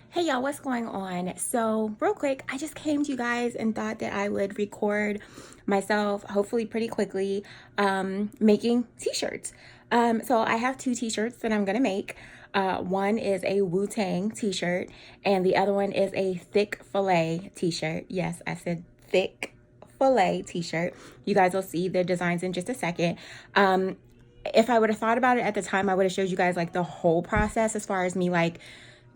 Hey y'all, what's going on? So real quick, I just came to you guys and thought that I would record myself, hopefully pretty quickly, making t-shirts. So I have two t-shirts that I'm gonna make. One is a Wu-Tang t-shirt and the other one is a Thick-fil-a t-shirt. Yes, I said Thick-fil-a t-shirt. You guys will see the designs in just a second. If I would have thought about it at the time, I would have showed you guys like the whole process as far as me like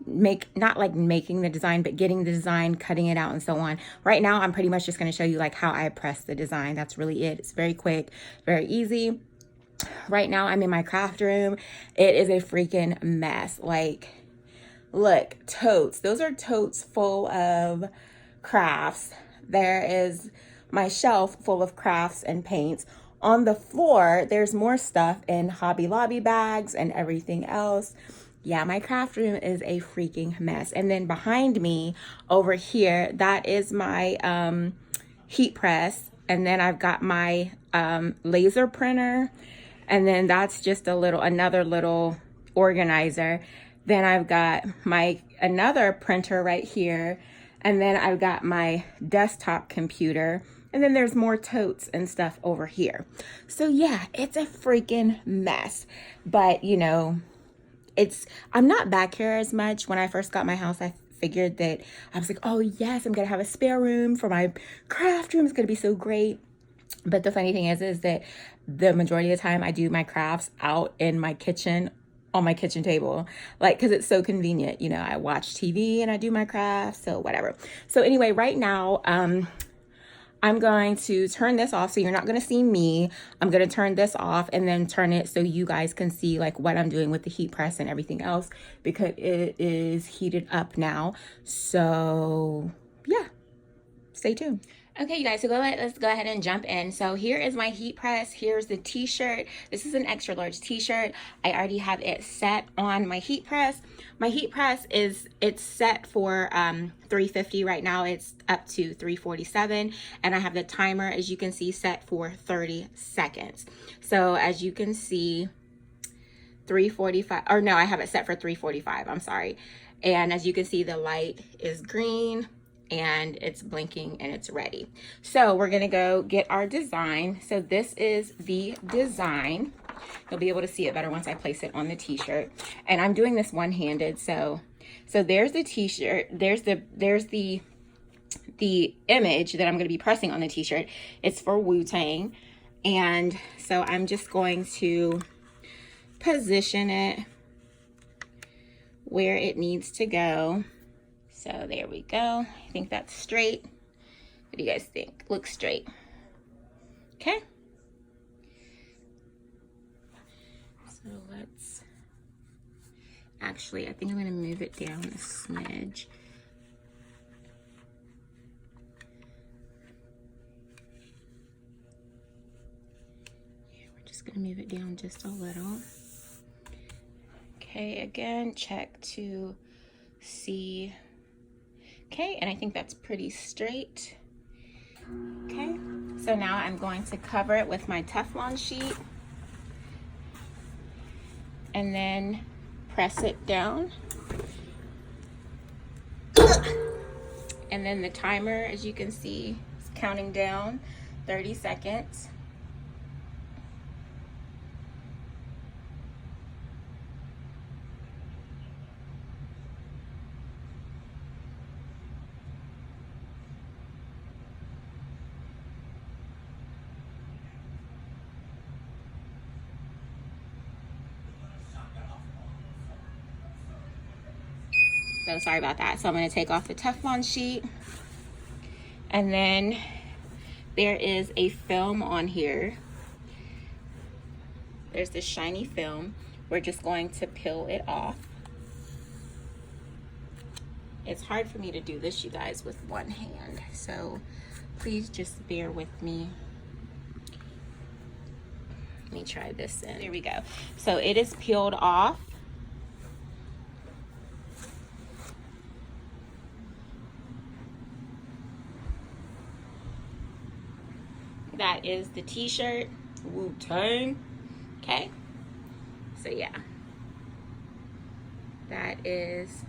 not like making the design, but getting the design, cutting it out, and so on. Right now, I'm pretty much just going to show you like how I press the design. That's really it. It's very quick, very easy. Right now, I'm in my craft room. It is a freaking mess. Like, look, totes. Those are totes full of crafts. There is my shelf full of crafts and paints. On the floor, there's more stuff in Hobby Lobby bags and everything else. Yeah, my craft room is a freaking mess. And then behind me over here, that is my heat press. And then I've got my laser printer. And then that's just another little organizer. Then I've got another printer right here. And then I've got my desktop computer. And then there's more totes and stuff over here. So yeah, it's a freaking mess. But you know, I'm not back here as much. When I first got my house, I figured that I was like, oh yes, I'm gonna have a spare room for my craft room. It's gonna be so great. But the funny thing is that the majority of the time I do my crafts out in my kitchen on my kitchen table, like, because it's so convenient. You know, I watch TV and I do my crafts, so whatever. So anyway, right now, I'm going to turn this off so you're not going to see me. I'm going to turn this off and then turn it so you guys can see like what I'm doing with the heat press and everything else, because it is heated up now. So yeah, stay tuned. Okay, you guys, so let's go ahead and jump in. So here is my heat press. Here's the t-shirt. This is an extra large t-shirt. I already have it set on my heat press. My heat press it's set for 350 right now. It's up to 347, and I have the timer, as you can see, set for 30 seconds. So as you can see, 345, or no, I have it set for 345. I'm sorry. And as you can see, the light is green and it's blinking and it's ready. So we're gonna go get our design. So this is the design. You'll be able to see it better once I place it on the t-shirt. And I'm doing this one-handed. So there's the t-shirt. There's the image that I'm gonna be pressing on the t-shirt. It's for Wu-Tang. And so I'm just going to position it where it needs to go. So there we go. I think that's straight. What do you guys think? Looks straight. Okay. So let's, actually, I think I'm gonna move it down a smidge. Yeah, we're just gonna move it down just a little. Okay, again, check to see. Okay, and I think that's pretty straight. Okay, so now I'm going to cover it with my Teflon sheet and then press it down. And then the timer, as you can see, is counting down 30 seconds. So sorry about that. So I'm going to take off the Teflon sheet. And then there is a film on here. There's this shiny film. We're just going to peel it off. It's hard for me to do this, you guys, with one hand. So please just bear with me. Let me try this in. There we go. So it is peeled off. That is the t-shirt, Wu-Tang. Okay, so yeah, that is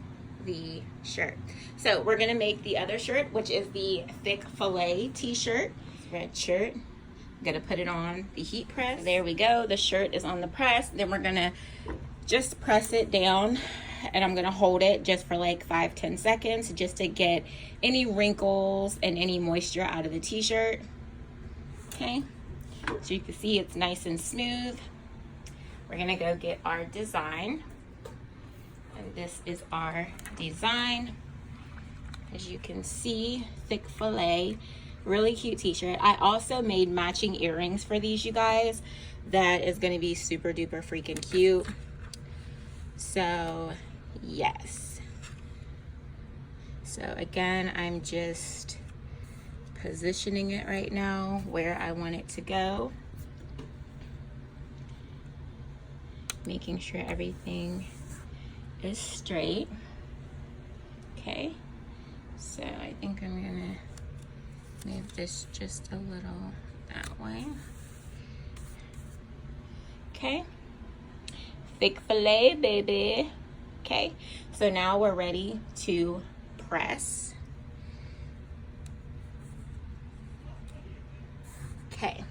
the shirt. So we're gonna make the other shirt, which is the Thick-fil-a t-shirt. Red shirt. I'm gonna put it on the heat press. There we go. The shirt is on the press. Then we're gonna just press it down, and I'm gonna hold it just for like 5-10 seconds just to get any wrinkles and any moisture out of the t-shirt. Okay, so you can see it's nice and smooth. We're gonna go get our design, and this is our design. As you can see, Thick-fil-a, really cute t-shirt. I also made matching earrings for these, you guys. That is gonna be super duper freaking cute. So yes, so again, I'm just positioning it right now where I want it to go, making sure everything is straight. Okay, so I think I'm gonna move this just a little that way. Okay, Thick-fil-a, baby. Okay, so now we're ready to press. Okay,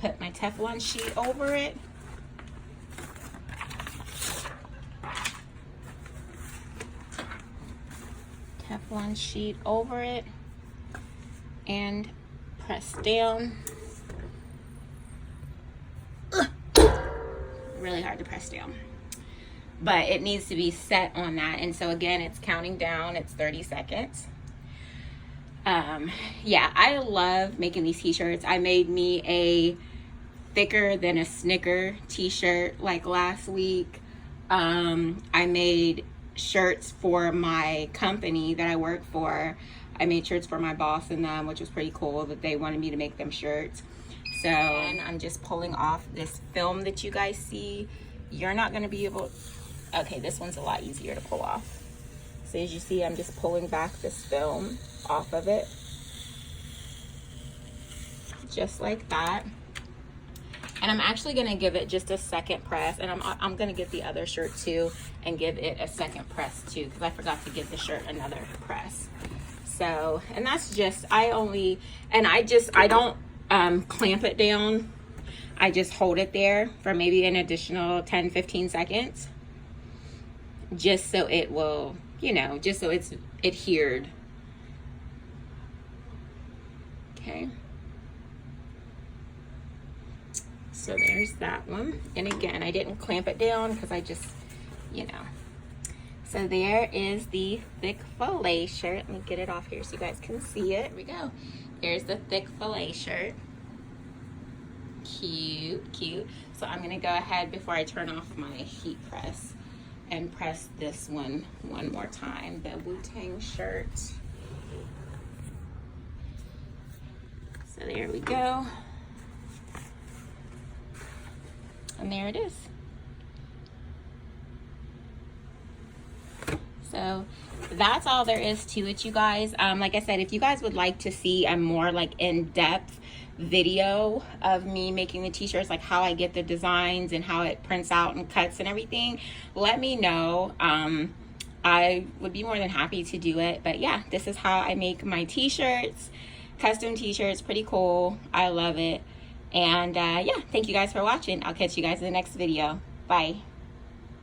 put my Teflon sheet over it. Teflon sheet over it and press down. Really hard to press down, but it needs to be set on that. And so again, it's counting down. It's 30 seconds. Yeah, I love making these t-shirts. I made me a thicker than a Snicker t-shirt like last week. I made shirts for my company that I work for. I made shirts for my boss and them, which was pretty cool that they wanted me to make them shirts. So, and I'm just pulling off this film that you guys see. You're not gonna be able, okay, this one's a lot easier to pull off. So as you see, I'm just pulling back this film off of it. Just like that. And I'm actually gonna give it just a second press, and I'm gonna get the other shirt too and give it a second press too, because I forgot to give the shirt another press. So, and that's just, I don't clamp it down. I just hold it there for maybe an additional 10-15 seconds, just so it will, you know, just so it's adhered. Okay, so there's that one. And again, I didn't clamp it down because I just, you know. So there is the Thick-fil-a shirt. Let me get it off here so you guys can see it. Here we go. There's the Thick-fil-a shirt. Cute, cute. So I'm gonna go ahead before I turn off my heat press and press this one more time, the Wu-Tang shirt. So there we go. And there it is. So that's all there is to it, you guys. Like I said, if you guys would like to see a more like in-depth video of me making the t-shirts, like how I get the designs and how it prints out and cuts and everything, let me know. I would be more than happy to do it. But yeah, this is how I make my t-shirts. Custom t-shirts, pretty cool. I love it. And yeah, thank you guys for watching. I'll catch you guys in the next video. Bye.